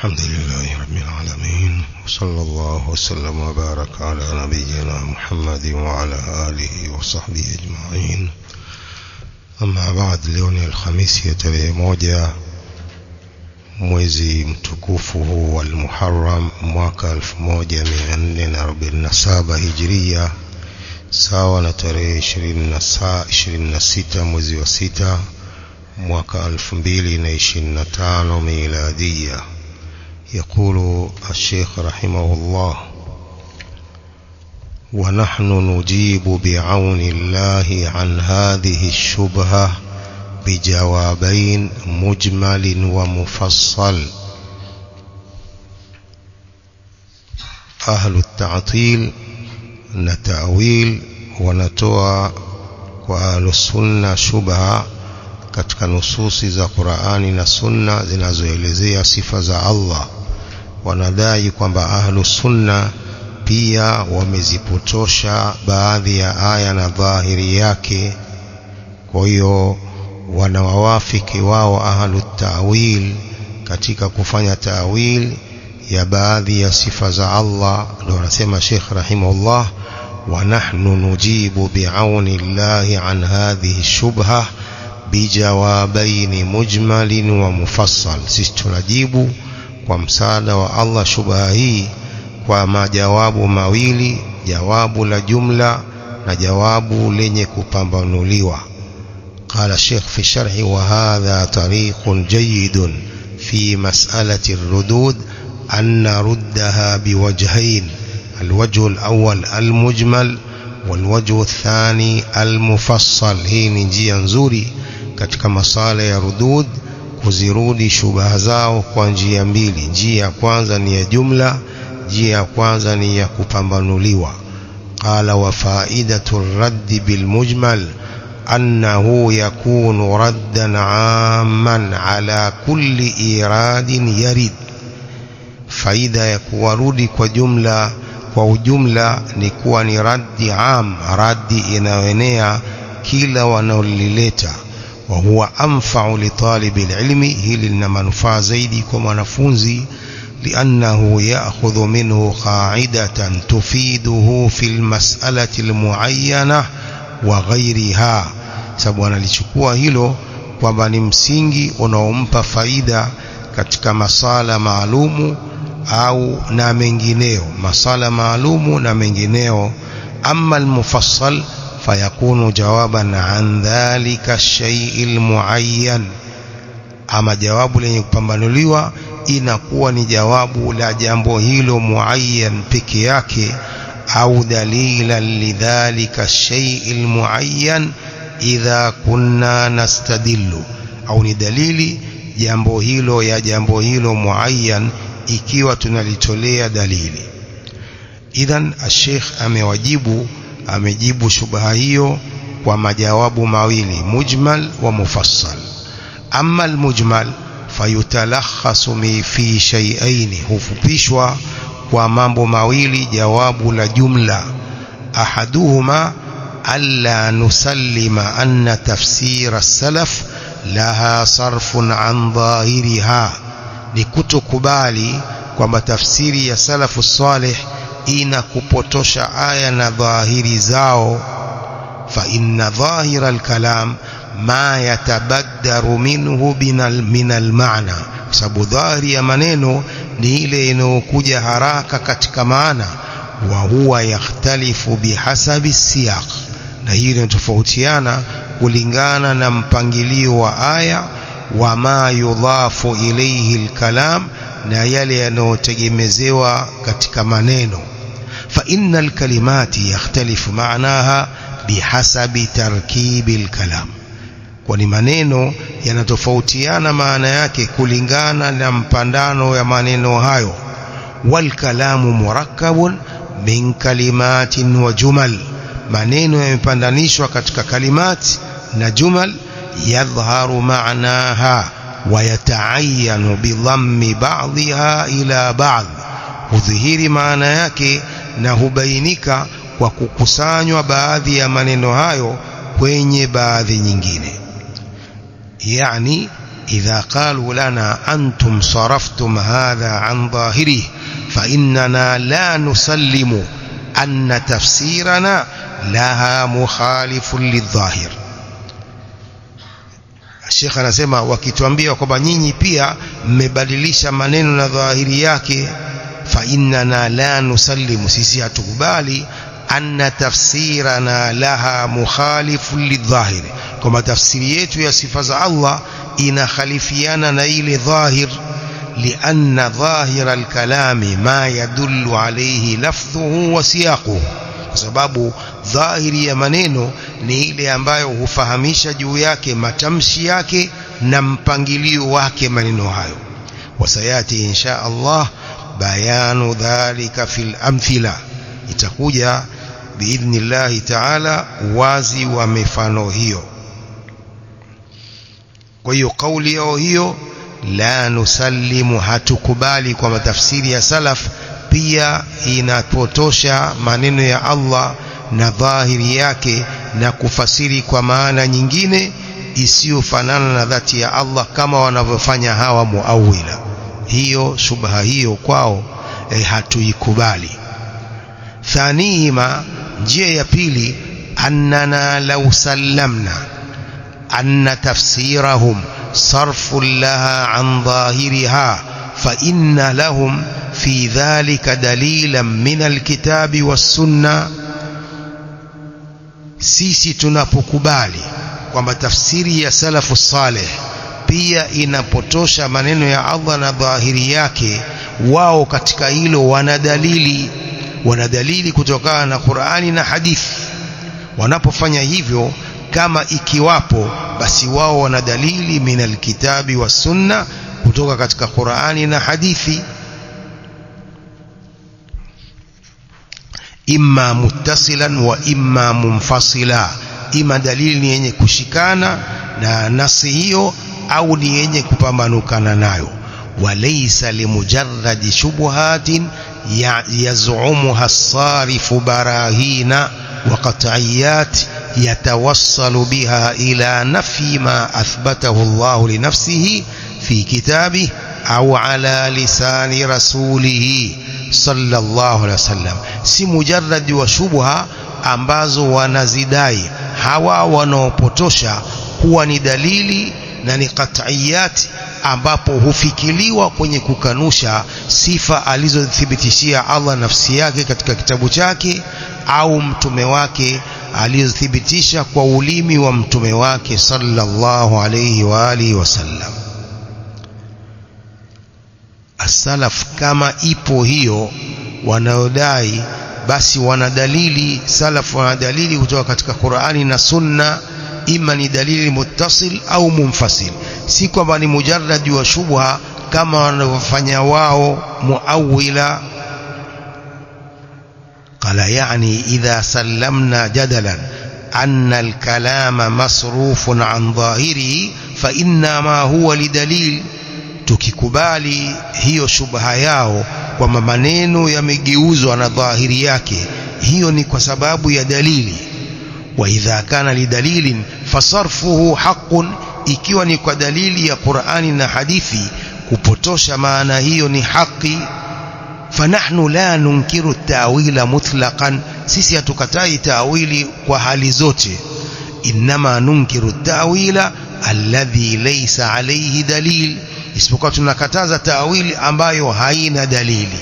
الحمد لله رب العالمين، وصلى الله وسلم وبارك على نبينا محمد وعلى آله وصحبه أجمعين. أما بعد، leo ni Alhamisi ya tarehe 1 mwezi mtukufu huu wa Muharram mwaka 1447 Hijria, sawa na tarehe 26 mwezi wa 6 mwaka 2025 ميلادية. يقول الشيخ رحمه الله: ونحن نجيب بعون الله عن هذه الشبهة بجوابين مجمل ومفصل. أهل التعطيل نتأويل ونتوى، وأهل السنة شبهة katika nususi za Qur'ani na Sunna zinazoelezea sifa za Allah. Wanadai kwamba ahlu sunna pia wamezipotosha baadhi ya aya na dhahiri yake. Kwa hiyo wanawawafiki wao ahlu ta'wil katika kufanya ta'wil ya baadhi ya sifa za Allah. Ndio anasema Sheikh rahimahullah: wa nahnu nujibu bi'auni Allahi an hadhihi shubha bijawabaini mujmalin wa mufassal. Sisi tunajibu kwa msaada wa Allah shubha hii kwa majawabu mawili, jawabu la jumla na jawabu lenye kupambanuliwa. Qala Sheikh fi sharhi: wa hadha tariqun jayyidun fi mas'alati ar-rudud an naruddaha biwajhayn, alwajhu al-awwal al-mujmal walwajhu ath-thani al-mufassal. Hii ni njia nzuri katika masala ya rudud, kuzirudi shubha zao kwa njia mbili. Njia ya kwanza ni ya jumla, njia ya kwanza ni ya kupambanuliwa. Qala: wa faidatu ar-radd bil mujmal annahu yakunu raddan 'amman ala kulli iradin yarid. Faida ya kuwarudi kwa jumla, kwa ujumla, ni kuwa ni raddi am, raddi inayoenea kila wanaolileta. wa huwa anfa'u li talibil ilmi, hili lina manufaa zaidi kwa mwanafunzi. liannahu ya'khudhu minhu qa'idatan tufiduhu fil mas'alati almu'ayyana wa ghayriha, sababu analichukua hilo kwamba ni msingi unaompa faida katika masala maalumu au na mengineo, masala maalumu na mengineo. Amma almufassal fayakunu jawaban an dhalika shay'il muayyan, ama jawabu lenye kupambanuliwa inakuwa ni jawabu la jambo hilo muayyan peke yake, au dalilan lidhalika shay'il muayyan idha kunna nastadillu, au ni dalili jambo hilo ya jambo hilo muayyan ikiwa tunalitolea dalili. Idhan al-Sheikh amejibu shubha hiyo kwa majawabu mawili, mujmal wa mufassal. Amma al-mujmal fayutalakhasu fi shay'ain, hufupishwa kwa mambo mawili, jawabu la jumla. Ahaduhuma alla nusallima anna tafsir as-salaf laha sarfun an dhahiriha, ni kutokubali kwamba tafsiri ya salafu salih ina kupotosha aya na dhahiri zao. Fa inna dhahira al-kalam ma yatabaddaru minhu min al-ma'na, sababu dhahiri ya maneno ni ile inayokuja haraka katika maana. Wa huwa yakhtalifu bihasabi siyaq, na hii inatofautiana kulingana na mpangilio wa aya. Wa ma yudhafu ilayhi al-kalam, na yale yanayotegemezewa katika maneno. Fa innal kalimati yakhtalifu ma'naha bihasabi tarkibil kalam, kwani maneno yanatofautiana maana yake kulingana na mpandano ya maneno hayo. Wal kalamu murakkabun min kalimatin wa jumal, maneno yamepandanishwa katika kalimati na jumal. Yadhharu ma'naha wa yata'ayyanu bi dhammi ba'dha ila ba'd, hudhihiri maana yake na hubainika kwa kukusanywa baadhi ya maneno hayo kwenye baadhi nyingine. Yani إذا قالوا لنا أنتم صرفتم هذا عن ظاهره فإننا لا نسلم أن تفسيرنا لها مخالف للظاهر. Sheikh anasema wakituambia kwamba nyinyi pia mmebadilisha maneno na dhahiri yake, fa innana la nusallimu, sisi hatukubali, anna tafsirana laha mukhalifu lidhahiri, kwamba tafsiri yetu ya sifa za Allah inakhalifiana na ile dhahir. Lianna dhahira alkalami ma yadullu alayhi lafdhuhu wa siyaquhu, kwa sababu dhahiri ya maneno ni ile ambayo hufahamisha juu yake matamshi yake na mpangilio wake maneno hayo. Wasayati insha Allah bayanu dhalika fil amthila, itakuja biidhnillahi ta'ala wazi wa mifano hiyo. Kwa hiyo kauli yao hiyo, la nusallimu, hatukubali kwa matafsiri ya salaf pia inapotosha maneno ya Allah na dhahiri yake na kufasiri kwa maana nyingine isiyofanana na dhati ya Allah kama wanavyofanya hawa muawila. Hiyo shubha hiyo kwao hatuikubali. Thanihima, njia ya pili, annana law sallamna anna tafsirahum sarfun laha an dhahiriha fa inna lahum fi dhalika dalilan min alkitabi was-sunnah. Sisi tunapokubali kwamba tafsiri ya salafu saleh pia inapotosha maneno ya Allah na dhahiri yake, wao katika hilo wanadalili kutokana na Qur'ani na hadithi. Wanapofanya hivyo, kama ikiwapo, basi wao wanadalili min alkitabi was sunna, kutoka katika Qur'ani na hadithi, imma muttasilan wa imma munfasila, ima dalili ni yenye kushikana na nasi hiyo au ni yenye kupambanukana nayo. Walaysa limujarradi shubuhatin yaz'umuha as-sarifu barahina wa qat'iyat yatawassalu biha ila nafyi ma athbatahu Allah li nafsihi fi kitabihi au ala lisani rasulihi sallallahu alaihi wasallam. Si mujarradi wa shubha ambazo wanazidai hawa wanaopotosha kuwa ni dalili na ni qat'iyat, ambapo hufikiliwa kwenye kukanusha sifa alizothibitishia Allah nafsi yake katika kitabu chake au mtume wake alizothibitisha kwa ulimi wa mtume wake sallallahu alayhi wa alihi wasallam. As-salaf kama ipo hiyo wanaodai, basi wanadalili, salaf wanadalili kutoka katika Qur'ani na Sunna, ima ni dalili muttasil au munfasil, si kwamba ni mujarrad wa shubha kama wanavyofanya wao muawila. Qala yani idha sallamna jadalan anna al-kalama masrufun an dhahirihi fa inna ma huwa lidalil, tukikubali hiyo shubha yao kwamba maneno yamegeuzwa na dhahiri yake, hiyo ni kwa sababu ya dalili. Wa idha kana lidalilin fasarfuhu haqqun, ikiwa ni kwa dalili ya Qur'ani na hadithi, kupotosha maana hiyo ni haki. Fanahnu la nunkiru at-ta'wila mutlaqan, sisi hatukatai ta'wili kwa hali zote. Inma nunkiru at-ta'wila alladhi laysa alayhi dalil, isipokuwa tunakataza ta'wili ambayo haina dalili.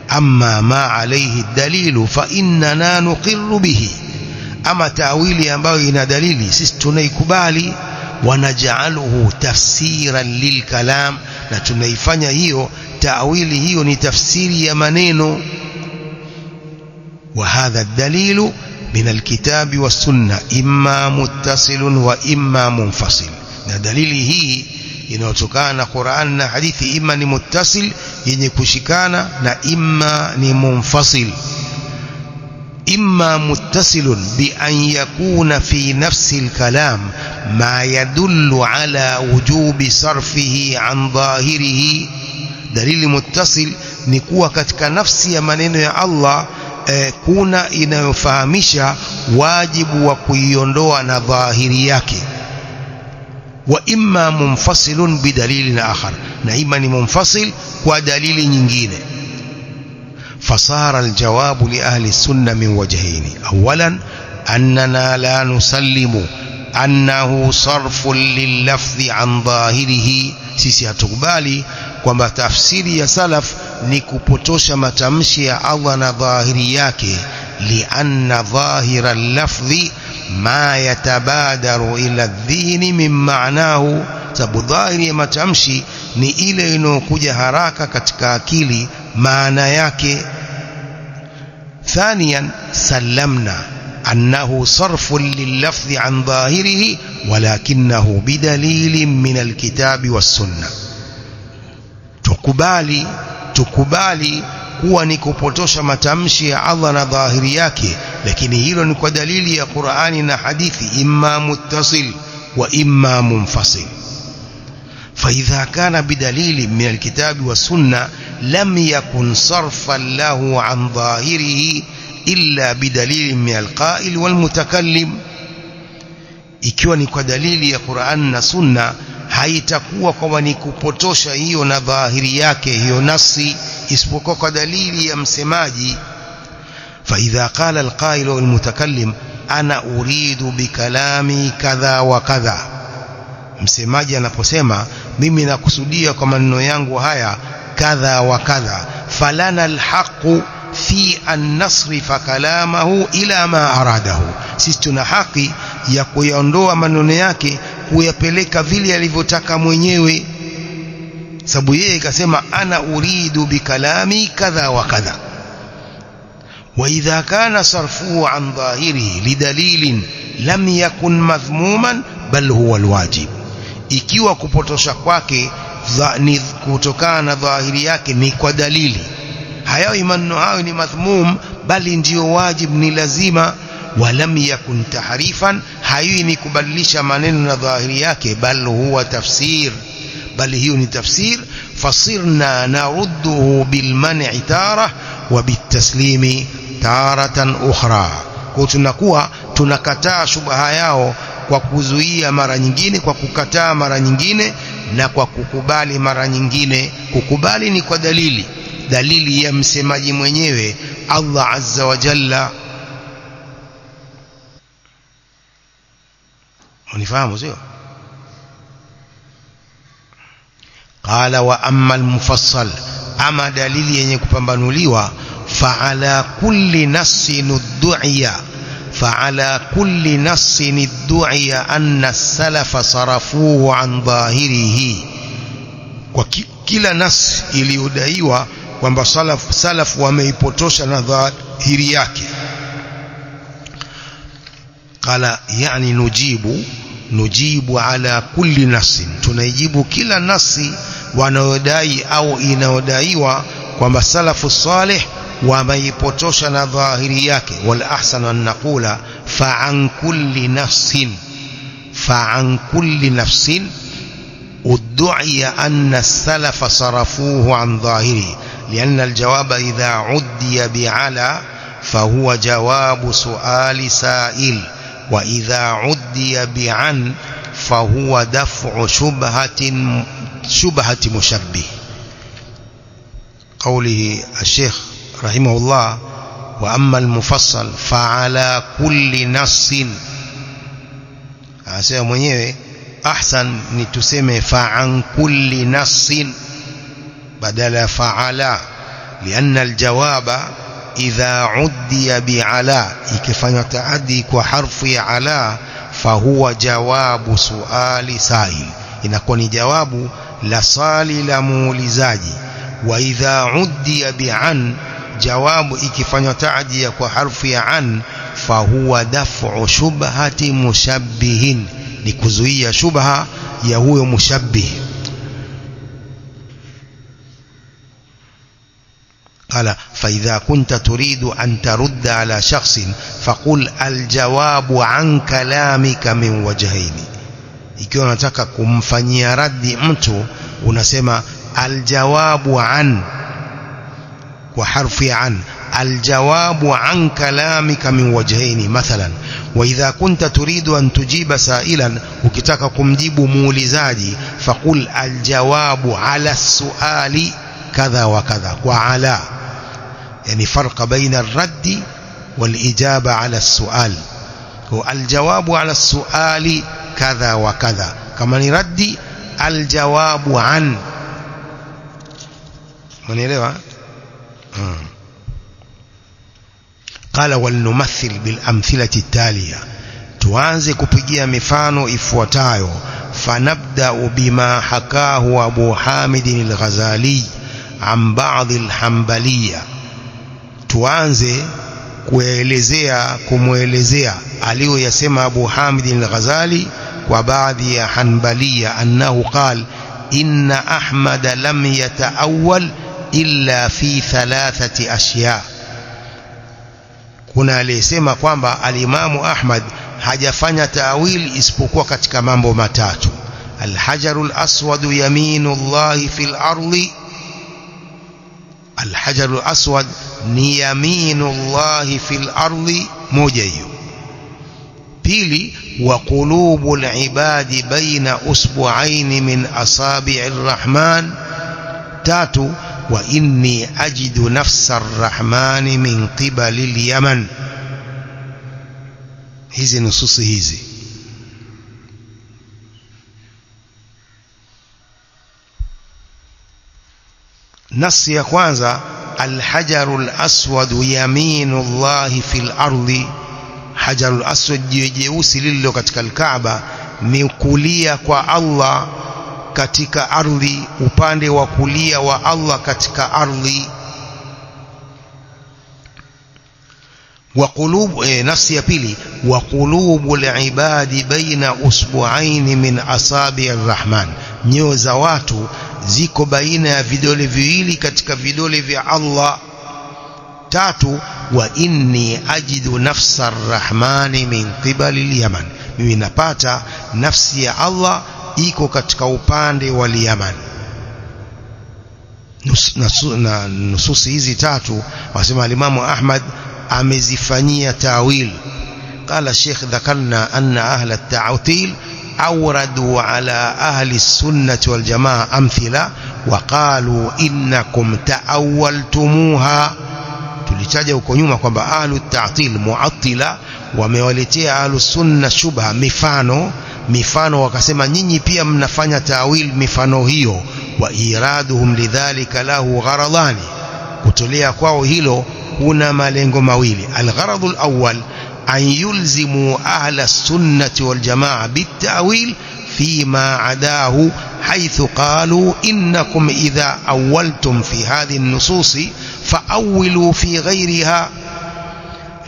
Amma ma alayhi dalilu fa innana nuqirru bihi, ama ta'wili ambayo ina dalili sisi tunaikubali. Wanaj'aluhu tafsiran lilkalam, na tunaifanya hiyo ta'wili hiyo ni tafsiri ya maneno. Wa hadha ad-dalilu min alkitabi was sunna imma muttasilun wa imma munfasil, na dalili hii inayotokana na Qur'an na hadithi imma ni muttasil yenye kushikana na imma ni munfasil. Imma muttasilun bi an yakuna fi nafsi al-kalam ma yadullu ala wujubi sarfihi an dhahirihi, dalili muttasil ni kuwa katika nafsi ya maneno ya Allah kuna inayofahamisha wajibu wa kuiondoa na dhahiri yake. wa imma munfasilun bidalilin akhar, na ima ni munfasil kwa dalili nyingine. فصار الجواب لأهل السنة من وجهين: أولا أننا لا نسلم أنه صرف لللفظ عن ظاهره. sisi hatukubali kwamba tafsiri ya salaf ni kupotosha matamshi ya Allah na dhahiri yake, lianna dhahira al-lafzi ma yatabadaru ila dhihni min ma'nahu, sababu dhahiri ya matamshi ni ile inokuja haraka katika akili maana yake. ثانيا سلمنا أنه صرف لللفظ عن ظاهره ولكنه بدليل من الكتاب والسنة. tukubali kuwa ni kupotosha matamshi ya Allah na dhahiri yake, lakini hilo ni kwa dalili ya Qur'ani na hadithi, imma muttasil wa imma munfasil. فإذا كان بدليل من الكتاب والسنة لم يكن صرفا له عن ظاهره إلا بدليل من القائل والمتكلم. ikiwa ni kwa dalili ya Qur'an na Sunna, haitakuwa kwamba ni kupotosha hiyo na dhahiri yake hiyo nasi, isipokuwa kwa dalili ya msemaji. فإذا قال القائل والمتكلم أنا أريد بكلامي كذا وكذا, msemaji anaposema mimi nakusudia kwa maneno yangu haya kadha wa kadha, falana alhaqu fi an nasrifa kalamahu ila ma aradahu, sisi tuna haki ya kuyaondoa maneno yake kuyapeleka vile alivyotaka mwenyewe, sababu yeye ikasema ana uridu bikalami kadha wa kadha. wa idha kana sarfuhu an dhahirihi lidalilin lam yakun madhmuman bal huwa alwajib, ikiwa kupotosha kwake ni kutokana na dhahiri yake ni kwa dalili, hayo maneno hayo ni madhmum, bali ndio wajib, ni lazima. Walam yakun tahrifan, hayo ni kubadilisha maneno na dhahiri yake, bal huwa tafsir, bali hiyo ni tafsir. fasirna narudduhu bilman'i tara wa bitaslimi taratan ukhra, kwa tunakuwa tunakataa shubha yao kwa kuzuia mara nyingine, kwa kukataa mara nyingine, na kwa kukubali mara nyingine. Kukubali ni kwa dalili ya msemaji mwenyewe Allah azza wa jalla. unifahamu sio? Qala wa amma al-mufassal, ama dalili yenye kupambanuliwa, fa'ala kulli nassin uddu'iya فعلى كل نص ادعي أن السلف صرفوه عن ظاهره, kwa kila nas iliyodaiwa kwamba salaf wameipotosha na dhahiri yake. Qala yani nujibu ala kulli nas, tunaijibu kila nasi wanaodai au inayodaiwa kwamba salafu salih wameipotosha na dhahiri yake. wal ahsan an naqula fa'an kulli nafsin uddu'iya anna as-salaf sarafuhu an dhahiri, lianna al-jawaba idha uddiya bi'ala fahuwa jawabu su'ali sa'il, wa idha uddiya bi'an fahuwa daf'u shubhati mushabbih. قوله الشيخ رحمه الله وأما المفصل فعلى كل نص، asema mwenyewe ahsan ni tuseme fa'an kulli nassin badala fa'ala, lianna aljawaba idha uddiya bi'ala, ikifanywa taaddi kwa harfu ya ala, fahuwa jawabu suali sa'il, inakuwa ni jawabu la swali la muulizaji. wa idha uddiya bi'an, jawabu ikifanywa taaddi kwa harfu ya an, fahuwa daf'u shubhati mushabbihin, ni kuzuia shubha ya huyo mushabbih. قال فإذا كنت تريد أن ترد على شخص فقل الجواب عن كلامك من وجهين. ikiwa unataka kumfanyia raddi mtu unasema aljawabu an kwa harfi an, aljawabu an kalamika min wajhaini. Mathalan wa idha kunta turidu an tujiba sa'ilan, ukitaka kumjibu muulizaji, faqul aljawabu ala suali kadha wa kadha, kwa ala yani farqa baina ar-raddi wal ijaba ala as-sual. Kwa aljawabu ala as-suali kadha wa kadha, kama ni raddi aljawabu an. Mnielewa? قال ولنمثل بالأمثلة التالية, tuanze kupigia mifano ifuatayo. فنبدأ بما حكاه أبو حامد الغزالي عن بعض الحنبلية, tuanze kumuelezea aliyoyasema Abu Hamid al-Ghazali kwa baadhi ya Hanbaliya, annahu qala inna Ahmad lam yataawwal illa fi thalathati ashya. Kuna aliyesema kwamba alimamu Ahmad hajafanya taawil isipokuwa katika mambo matatu. Alhajarul aswadu yaminullahi fil ardi, alhajarul aswad ni yaminullahi fil ardi, moja hiyo. Pili, wa qulubul ibadi baina usbu'aini min asabi'ir rahman. Tatu, wa inni ajidu nafsa ar-rahmani min qibali al-yaman. Hizi nususi hizi. Nasi ya kwanza, alhajarul aswadu yaminullahi fil ardi, hajarul aswad jeusi lililo katika al-Kaaba ni kulia kwa Allah katika ardhi, upande wa kulia wa Allah katika ardhi. Wa qulub, nafsi ya pili, wa qulubul ibadi baina usbu'aini min asabi'ir rahman, nyoyo za watu ziko baina ya vidole viwili katika vidole vya Allah. Tatu, wa inni ajidu nafsa ar-rahmani min qibali al-yaman, mimi napata nafsi ya Allah iko katika upande wa Yaman. Nususi hizi tatu wasema alimamu Ahmad amezifanyia tawil. Qala Sheikh, dhakarna anna ahla at-ta'til awradu ala ahli as-sunnah wal jamaa amthila wa qalu innakum ta'awwaltumuha. Tulitaja huko nyuma kwamba ahlu at-ta'til mu'attila wamewaletea ahlu sunna shubha, mifano wakasema nyinyi pia mnafanya tawil mifano hiyo. Wa iraduhum lidhalika lahu gharadani, kutolea kwao hilo kuna malengo mawili. Algharadu alawwal an yulzimu ahla sunnati wal jamaa bitawil fima adahu, haythu qalu innakum idha awwaltum fi hadhihi an-nususi fa'awwilu fi ghayriha.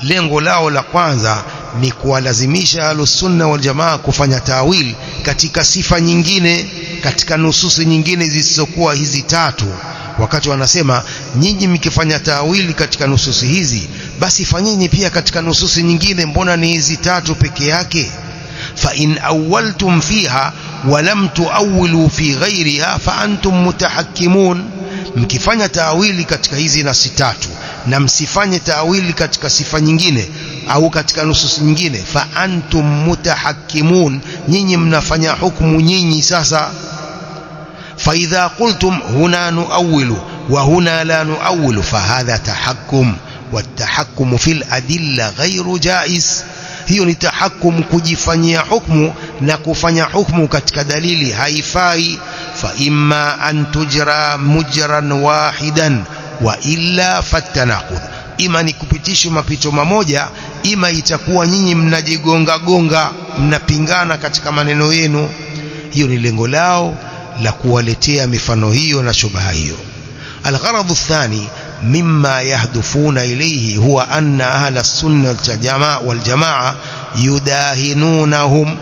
Lengo lao la kwanza ni kuwalazimisha ahlusunna wal jamaa kufanya tawil katika sifa nyingine, katika nususi nyingine zisizokuwa hizi tatu. Wakati wanasema nyinyi mkifanya tawili katika nususi hizi, basi fanyeni pia katika nususi nyingine, mbona ni hizi tatu peke yake? Fa in awwaltum fiha wa lam tuawwilu fi ghayriha fa antum mutahakkimun, mkifanya tawili katika hizi nasi tatu na msifanye tawili katika sifa nyingine au katika nususi nyingine, fa antum mutahakkimun, nyinyi mnafanya hukumu nyinyi sasa. Fa idha qultum huna nuawwilu wa huna la nuawwilu fa hadha tahakkum, والتحكم في الأدلة غير جائز. hiyo ni tahakkum, kujifanyia hukumu na kufanya hukumu katika dalili haifai. Fa imma an tujra mujran wahidan wa illa fatanaqud, ima ni kupitisha mapito mamoja, ima itakuwa nyinyi mnajigonga gonga, mnapingana katika maneno yenu. Hiyo ni lengo lao la kuwaletea mifano hiyo na shubha hiyo. Algharadu athani mimma yahdufuna ilayhi huwa anna ahla as-sunnah wal jamaa yudahinunahum,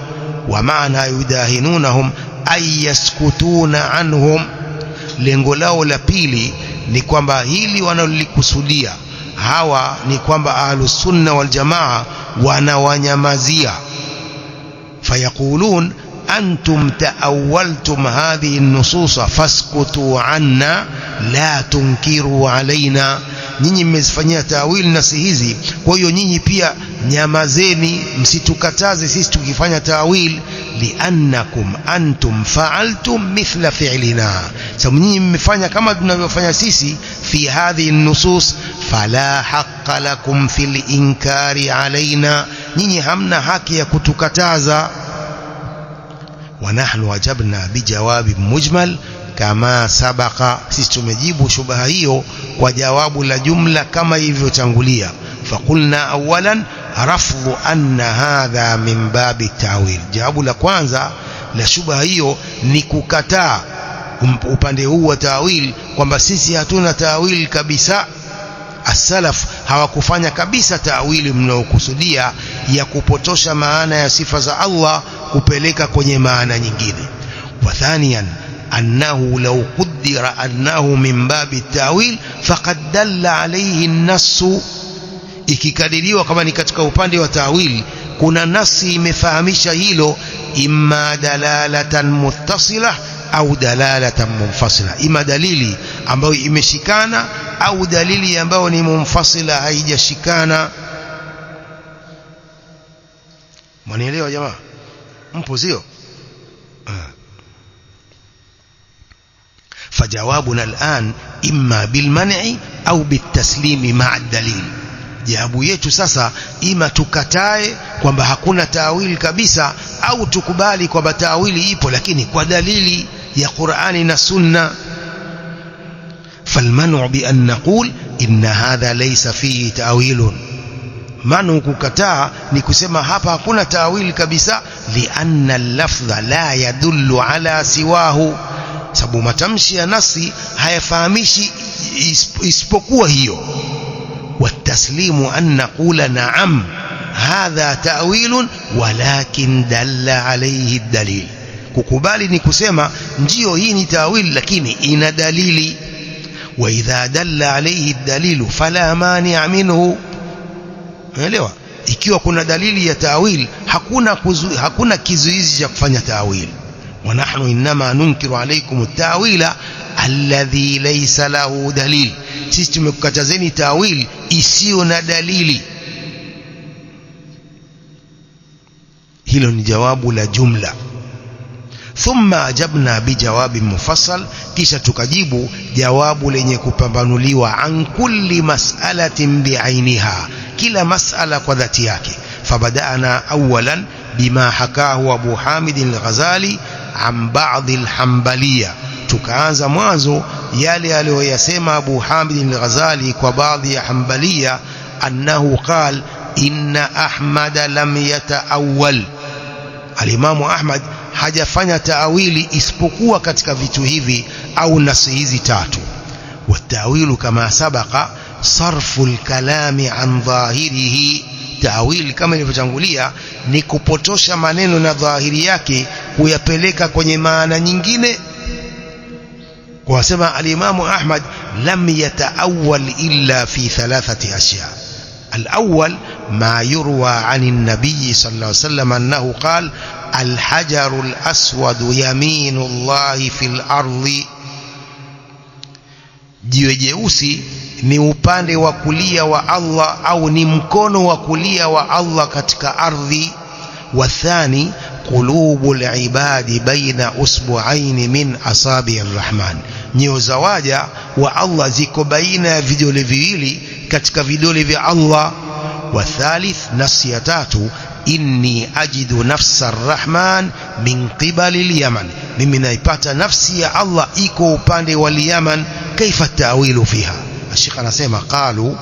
wa maana yudahinunahum ay yaskutuna anhum. Lengo lao la pili ni kwamba hili wanalikusudia hawa ni kwamba ahlus sunna wal jamaa wanawanyamazia. Fayaqulun antum ta'awwaltum hadhihi an-nusus faskutu anna la tunkiru alaina, nyinyi mmezifanyia tawili nasi hizi, kwa hiyo nyinyi pia nyamazeni, msitukataze sisi tukifanya ta'wil, li'annakum antum fa'altum mithla fi'lina, sababu nyinyi mmefanya kama tunavyofanya sisi. Fi hadhihi an-nusus fala haqqa lakum fil inkari alaina, nyinyi hamna haki ya kutukataza. Wa nahnu wajabna bijawabi mujmal kama sabaqa, sisi tumejibu shubha hiyo kwa jawabu la jumla kama ilivyotangulia. Faqulna awalan rafdhu anna hadha min babi ta'wil, jawabu la kwanza la shubha hiyo ni kukataa upande huu wa ta'wil, kwamba sisi hatuna ta'wil kabisa. As-salaf hawakufanya kabisa ta'wili mnaokusudia ya kupotosha maana ya sifa za Allah kupeleka kwenye maana nyingine. Wa thaniyan annahu law qaddara annahu min babi ta'wil faqad dalla alayhi an-nass, ikikadiriwa kama ni katika upande wa ta'wil kuna nasi imefahamisha hilo, imma dalalatan muttasilah au dalalatan munfasila, ima dalili ambayo imeshikana au dalili ambayo ni munfasila haijashikana. Mwanielewa jamaa? Mpo sio? فجوابنا الآن إما بالمنع أو بالتسليم مع الدليل. jawabu yetu sasa ima tukatae kwamba hakuna ta'wil kabisa, au tukubali kwamba ta'wili ipo lakini kwa dalili ya Qur'ani na Sunna. فالمنع بأن نقول إن هذا ليس فيه تأويل، manu kukataa ni kusema hapa hakuna ta'wil kabisa, lianna al-lafdha la yadullu ala siwahu, sababu matamshi ya nasi hayafahamishi isipokuwa hiyo. والتسليم أن نقول نعم هذا تأويل ولكن دل عليه الدليل، kukubali ni kusema ndio hii ni ta'wil lakini ina dalili. وإذا دل عليه الدليل فلا مانع منه. Unaelewa? Ikiwa kuna dalili ya ta'wil hakuna kizuizi cha kufanya ta'wil. ونحن إنما ننكر عليكم التأويل الذي ليس له دليل، sisi tumekukatazeni ta'wil isiyo na dalili. Hilo ni jawabu la jumla. Thumma ajabna bijawabin mufassal, kisha tukajibu jawabu lenye kupambanuliwa, an kulli mas'alatin bi'ainiha, kila mas'ala kwa dhati yake. Fabada'na awalan bima hakahu Abu Hamid al-Ghazali an ba'd al-Hanbaliyya, tukaanza mwanzo yale aliyoyasema Abu Hamid al-Ghazali kwa baadhi ya Hanbaliya, annahu qala inna Ahmad lam yataawwal, al-Imamu Ahmad hajafanya ta'wili isipokuwa katika vitu hivi au nasi hizi tatu. Wat-ta'wilu kama sabaqa sarfu al-kalami an dhahirihi, ta'wil kama ilivyotangulia ni kupotosha maneno na dhahiri yake kuyapeleka kwenye maana nyingine. Kwa sema al-Imamu Ahmad lam yataawwal illa fi thalathati ashya. الأول ما يروى عن النبي صلى الله عليه وسلم أنه قال الحجر الأسود يمين الله في الأرض، jiwe jeusi ni upande wa kulia wa Allah au ni mkono wa kulia wa Allah katika ardhi. Wathani qulubul ibadi baina usbu'ain min asabi arrahman, nyoyo za waja wa Allah ziko baina ya vidole viwili katika vidole vya Allah. Wathalith, nafsi ya tatu, inni ajidu nafsa arrahman min qibali al-Yaman, mimi naipata nafsi ya Allah iko upande wa Yaman. Kaifa ta'wilu fiha? Sheikh anasema qalu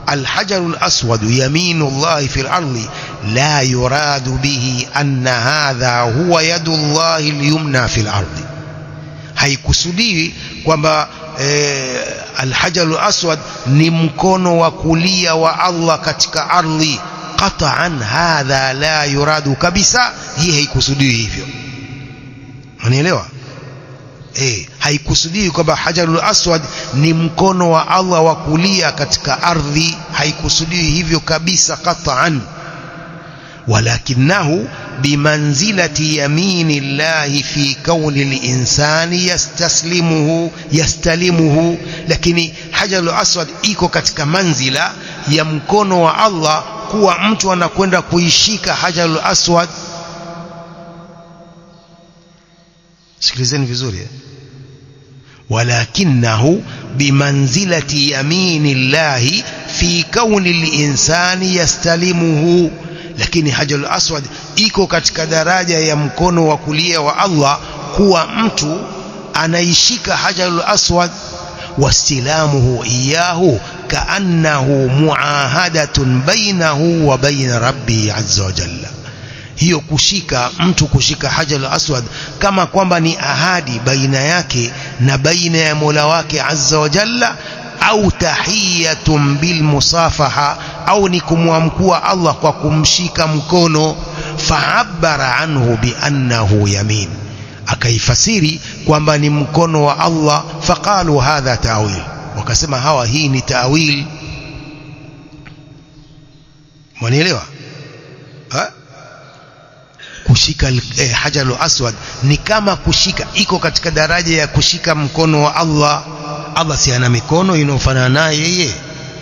الحجر الأسود يمين الله في الأرض لا يراد به أن هذا هو يد الله اليمنى في الأرض. haikusudii kwamba الحجر الأسود ni mkono wa kulia wa Allah katika ardhi. Qat'an hadha la yuradu kabisa, hii haikusudii hivyo. Unaelewa? Haikusudii kwamba Hajarul Aswad ni mkono wa Allah wa kulia katika ardhi, haikusudii hivyo kabisa qat'an. Walakinahu bimanzilati yaminillahi fi kauni al-insani yastalimuhu, lakini Hajarul Aswad iko katika manzila ya mkono wa Allah kuwa mtu anakwenda kuishika hajarul aswad. sikilizeni vizuri, walakinahu bimanzilati yaminillahi fi kauni linsani yastalimuhu, lakini hajarul aswad iko katika daraja ya mkono wa kulia wa Allah, kuwa mtu anaishika hajarul aswad. واستلامه إياه كأنه معاهدة بينه وبين ربه عز وجل. hiyo kushika mtu kushika hajarul aswad kama kwamba ni ahadi baina yake na baina ya Mola wake azza wa jalla, au tahiyatun bil musafaha, au ni kumwamkua Allah kwa kumshika mkono. Fa'abbara anhu bi annahu yamin, akaifasiri kwamba ni mkono wa Allah. Faqalu hadha ta'wil, wakasema hawa hii ni ta'wil. Mwanielewa? Kushika hajarul aswad ni kama kushika, iko katika daraja ya kushika mkono wa Allah. Allah si ana mikono inayofanana naye yeye,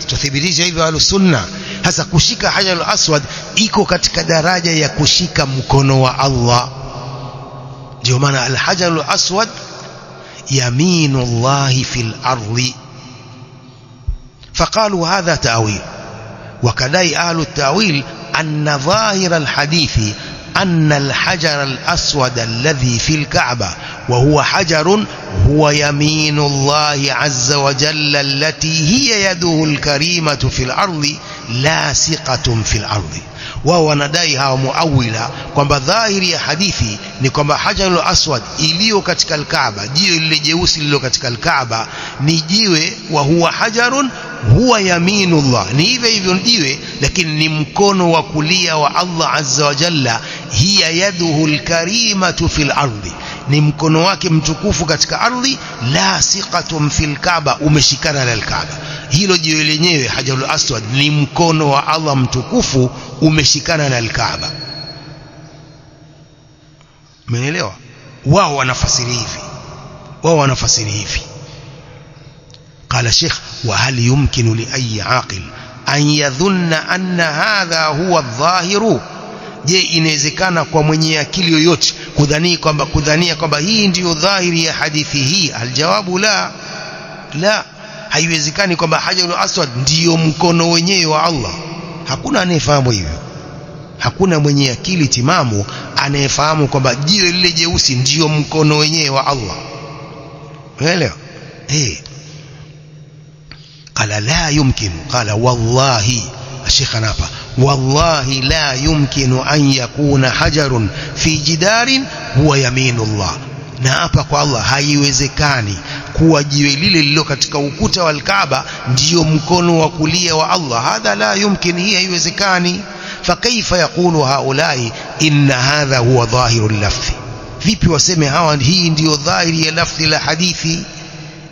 tuthibitisha hivyo ahlus sunna. Hasa kushika hajarul aswad iko katika daraja ya kushika mkono wa Allah. ndio maana al-hajarul aswad yaminullahi fil ardi. فقالوا هذا تأويل. وكذلك أهل التأويل أن ظاهر الحديث أن الحجر الأسود الذي في الكعبة وهو حجر هو يمين الله عز وجل التي هي يده الكريمة في الأرض لاصقة في الأرض. wao wanadai hawa muawila kwamba dhahiri ya hadithi ni kwamba hajarul aswad iliyo katika al-Kaaba, jiwe lile jeusi lililo katika al-Kaaba ni jiwe, wa huwa hajarun huwa yaminullah, ni hivyo hivyo jiwe, lakini ni mkono wa kulia wa Allah azza wa jalla. hiya yaduhu al-karimatu fil ardi, ni mkono wake mtukufu katika ardhi. lasiqatun fil Kaaba, umeshikana na al-Kaaba. hilo jiwe lenyewe hajarul aswad ni mkono wa Allah mtukufu umeshikana na al-Kaaba. Umeelewa? wao wanafasiri hivi. قال الشيخ وهل يمكن لأي عاقل أن يظن أن هذا هو الظاهر؟ je, inawezekana kwa mwenye akili yoyote kudhania kwamba hii ndiyo dhahiri ya hadithi hii? Aljawabu la, haiwezekani kwamba hajarul aswad ndiyo mkono wenyewe wa Allah. Hakuna anayefahamu hivyo. Hakuna mwenye akili timamu anayefahamu kwamba jiwe lile jeusi ndiyo mkono wenyewe wa Allah. Unaelewa? قال لا يمكن. قال والله الشيخ نافع والله لا يمكن أن يكون حجر في جدار هو يمين الله. na hapa kwa Allah haiwezekani kuwa jiwe lile lilo katika ukuta wa al-Kaaba ndiyo mkono wa kulia wa Allah. hadha la yumkin, hii haiwezekani. fakaifa yaqulu haulai inna hadha huwa dhahirul lafzi, vipi waseme hawa hii ndiyo dhahiri ya lafzi la hadithi?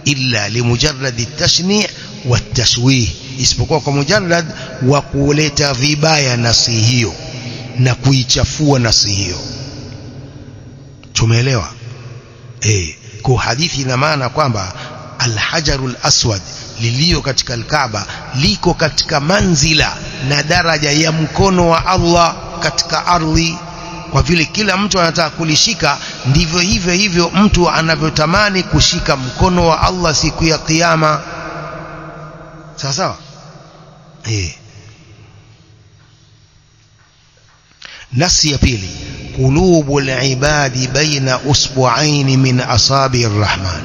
illa limujarrad at-tashni' wat-tashwih, isipokuwa kwa mujarrad wa kuleta vibaya nasi hiyo na kuichafua nasi hiyo. Tumeelewa? Kwa hadithi ina maana kwamba al-hajarul aswad lilio katika al-Kaaba liko katika manzila na daraja ya mkono wa Allah katika ardhi. Kwa vile kila mtu anataka kulishika, ndivyo hivyo mtu anavyotamani kushika mkono wa Allah siku ya kiyama. sawa? nasi ya pili, qulubul ibadi baina usbu'aini min asabi arrahman,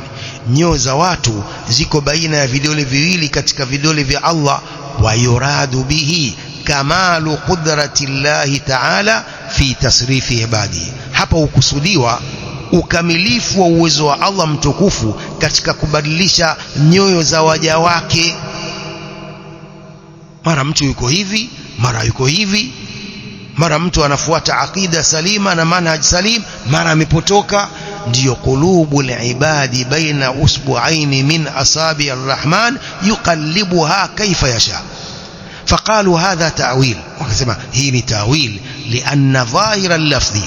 nyoyo za watu ziko baina ya vidole viwili katika vidole vya Allah. wa yuradu bihi kamalu qudrati llahi ta'ala fi tasrifi ibadihi, hapa ukusudiwa ukamilifu wa uwezo wa Allah mtukufu katika kubadilisha nyoyo za waja wake. mara mtu yuko hivi, mara yuko hivi, mara mtu anafuata aqida salima na manhaj salim, mara amepotoka. ndiyo qulubul ibadi baina usbu'aini min asabi arrahman yuqallibuha kaifa yasha. فقالوا هذا تأويل. وكسما هي تأويل لأن ظاهر اللفظ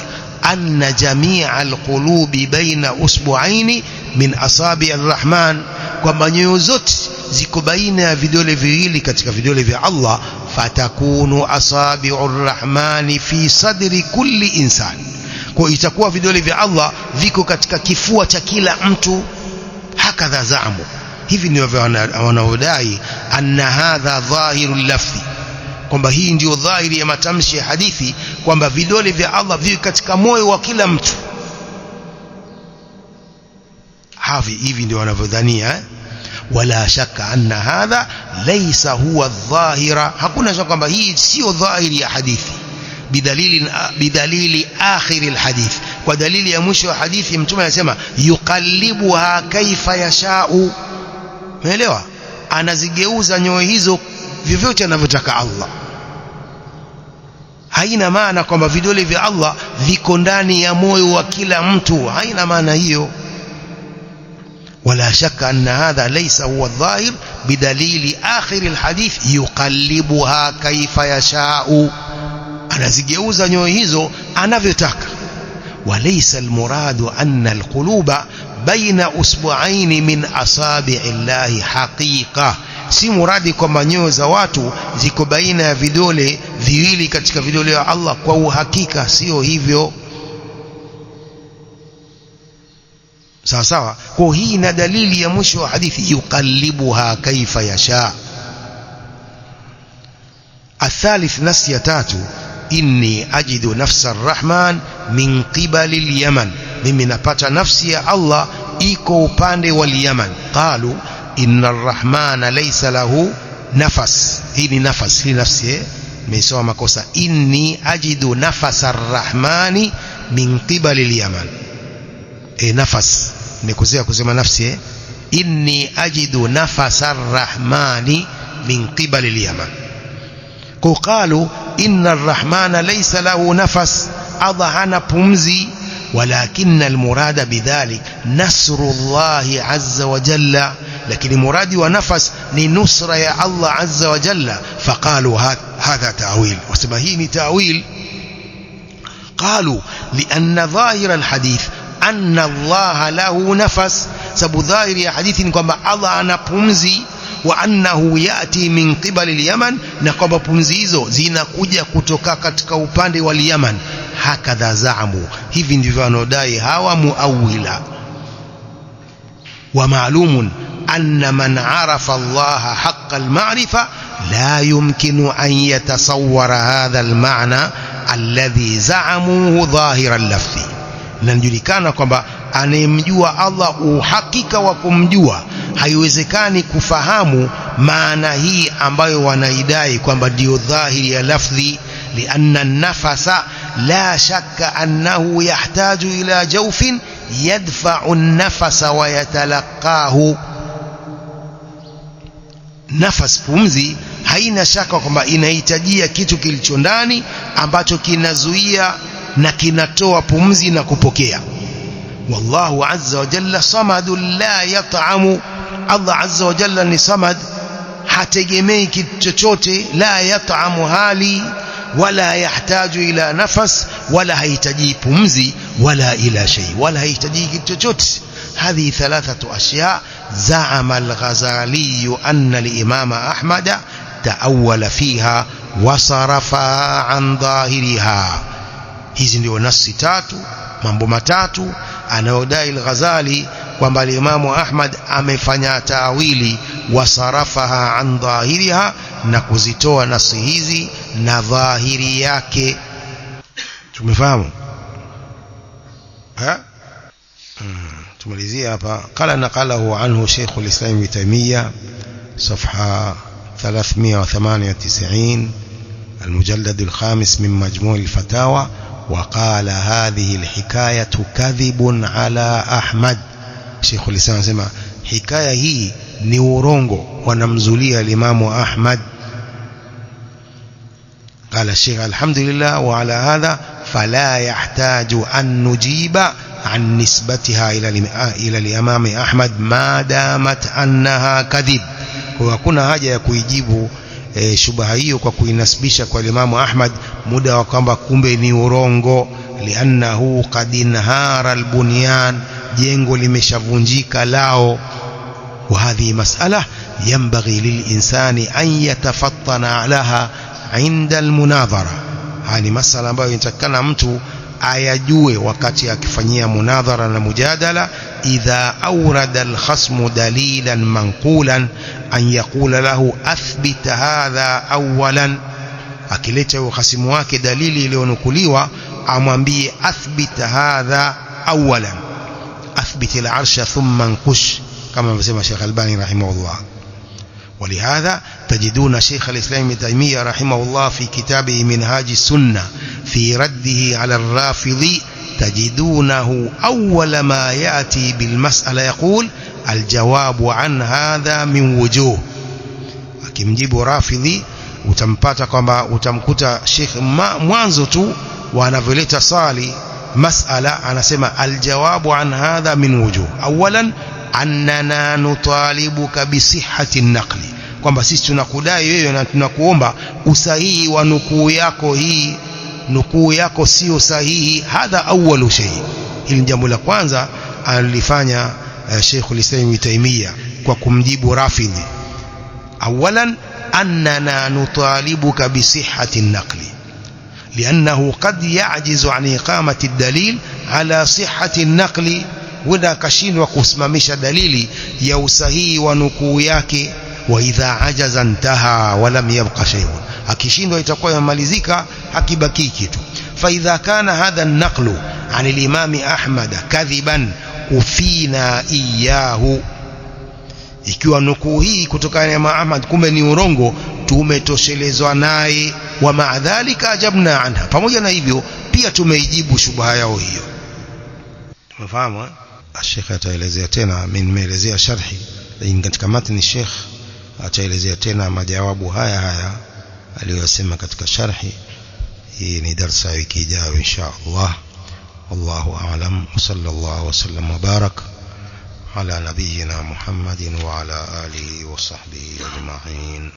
أن جميع القلوب بين أسبوعين من أصابع الرحمن, kwamba nyoyo zote ziko baina ya vidole viwili katika vidole vya Allah. fatakunu asabi'ur rahmani fi sadri kulli insan, kwa itakuwa vidole vya Allah viko katika kifua cha kila mtu. Hakadha zaamu, hivi ndio wanaodai anna hadha dhahirul lafzi, kwamba hii ndio dhahiri ya matamshi ya hadithi, kwamba vidole vya Allah viko katika moyo wa kila mtu. Hivi ndio wanavyodhania. Wala shaka anna hadha laysa huwa dhahira, hakuna shaka kwamba hii sio dhahiri ya hadithi. Bidalili akhir alhadith, kwa dalili ya mwisho wa hadithi mtume anasema yuqallibuha kaifa yashau. Umeelewa? Anazigeuza nyoyo hizo vyovyote anavyotaka Allah. Haina maana kwamba vidole vya Allah viko ndani ya moyo wa kila mtu, haina maana hiyo. ولا شك أن هذا ليس هو الظاهر بدليل آخر الحديث يقلبها كيف يشاء، anazigeuza nyoyo hizo anavyotaka. وليس المراد أن القلوب بين أصبعين من أصابع الله حقيقة، si muradi kwamba nyoyo za watu ziko baina ya vidole viwili katika vidole vya Allah kwa uhakika, sio hivyo. sawa sawa. Kwa hii na dalili ya mwisho wa hadithi yuqallibuha kaifa yasha. الثالث نسي تاتو إني أجد نفس الرحمن من قبل اليمن، mimi napata nafsi ya Allah iko upande wa Yemen. قالوا إن الرحمن ليس له نفس، hii ni nafas, hii nafsi nimesoma makosa. إني أجد نفس الرحمن من قبل اليمن، nafas nikosea kusema nafsi. إني أجد نفس الرحمن من قبل اليمن. قالوا إن الرحمن ليس له نفس، أضعنا بمزي، ولكن المراد بذلك نصر الله عز وجل، لكن المراد ونفس لنصر يا الله عز وجل. فقالوا هذا تأويل، وسمهين تأويل. قالوا لأن ظاهر الحديث أن الله له نفس، سبب ظاهر يا حديث كما أضعنا بمزي وأنه يأتي من قبل اليمن، نقب pumzizo zinakuja kutoka katika upande wa Yemen. Hakadha zaamu, hivi ndivyo wanodai hawa muawila. Wa ma'lumun anna man arafa Allah haqqa al-ma'rifa la yumkinu an yatasawwara hadha al-ma'na alladhi za'amuhu dhahira al-lafzi. Inajulikana kwamba anayemjua Allah uhakika wa kumjua haiwezekani kufahamu maana hii ambayo wanaidai kwamba ndio dhahiri ya lafzi. Lianna an-nafasa la shakka annahu yahtaju ila jawfin yadfa'u an-nafasa wa yatalaqahu. Nafas, pumzi, haina shaka kwamba inahitajia kitu kilicho ndani ambacho kinazuia na kinatoa pumzi na kupokea. والله عز وجل صمد لا يطعم، الله عز وجل ni samad, hategemei kitu chochote. La yat'amu hali wala yahtaju ila nafas, wala hahitaji pumzi wala ila shay, wala hahitaji kitu chochote. هذه ثلاثة أشياء زعم الغزالي أن الإمام أحمد تأول فيها وصرفها عن ظاهرها. hizi ndio nasi tatu, mambo matatu anayodai al-Ghazali kwamba al-Imam Ahmad amefanya taawili wasarafaha an dhahiriha, na kuzitoa nasi hizi na dhahiri yake. Tumefahamu? tumalizia hapa. Qala naqalahu anhu Sheikh al-Islam Ibn Taymiyyah صفحة 398 المجلد الخامس من مجموع الفتاوى. وقال هذه الحكاية كذب على أحمد. شيخ الإسلام سمع حكاية هي نيورونغو ونمزوليها الإمام أحمد. قال الشيخ الحمد لله، وعلى هذا فلا يحتاج أن نجيب عن نسبتها إلى الإمام أحمد ما دامت أنها كذب. وكنا حاجة يكويجيبوا shubha hiyo kwa kuinasibisha kwa Imam Ahmad muda wa kwamba kumbe ni urongo. Liannahu qad inhara albunyan, jengo limeshavunjika lao. Wa hadhi mas'ala yanbaghi lilinsani an yatafattana alaha, inda almunadhara. Hali masala ambayo inatakana mtu ayajue wakati akifanyia munadhara na mujadala. Idha awrada alkhasmu dalilan manqulan an yaqula lahu athbit hadha awalan, akileta uhasimu wake dalili iliyonukuliwa amwambie athbit hadha awalan, athbit al-arsha thumma anqush, kama anasema Sheikh Albani rahimahullah. ولهذا تجدون شيخ الإسلام ابن تيمية رحمه الله في كتابه منهاج السنة في رده على الرافضي تجدونه أول ما يأتي بالمسألة يقول الجواب عن هذا من وجوه. akimjibu rafidhi utampata kwamba utamkuta Sheikh mwanzo tu wanavyoleta swali masala anasema aljawabu an hadha min wujuh. Awalan annana nutalibuka bisihhati an-naqli, kwamba sisi tunakudai wewe na tunakuomba usahihi wa nukuu yako, hii nukuu yako sio sahihi. Hadha awwalu shay. Hili jambo la kwanza alifanya Sheikh al-Islam Ibn Taymiyyah kwa kumjibu Rafidhi. Awalan annana nutalibuka bisihhati an-naqli لأنه قد يعجز عن إقامة الدليل على صحة النقل، وذا كشين وكسممش دليلي يوسهي ونكو yake. وإذا عجز انتهى ولم يبقى شيء، akishindwa itakuwa yamalizika, hakibaki kitu. فإذا كان هذا النقل عن الإمام أحمد كذبا كفينا إياه، ikiwa nukuu hii kutokana na Imam Ahmad kumbe ni urongo, tumetoshelezwa naye. Wa maadhalika ajabna anha, pamoja na hivyo pia tumeijibu shubha yao hiyo. Tumefahamu. Sheikh ataelezea tena, mimi nimeelezea sharhi, lakini katika matni Sheikh ataelezea tena majawabu haya aliyosema katika sharhi. Hii ni darasa wiki ijayo insha Allah. Wallahu a'lam. Sallallahu wasallam wa barak على نبينا محمد وعلى آله وصحبه أجمعين.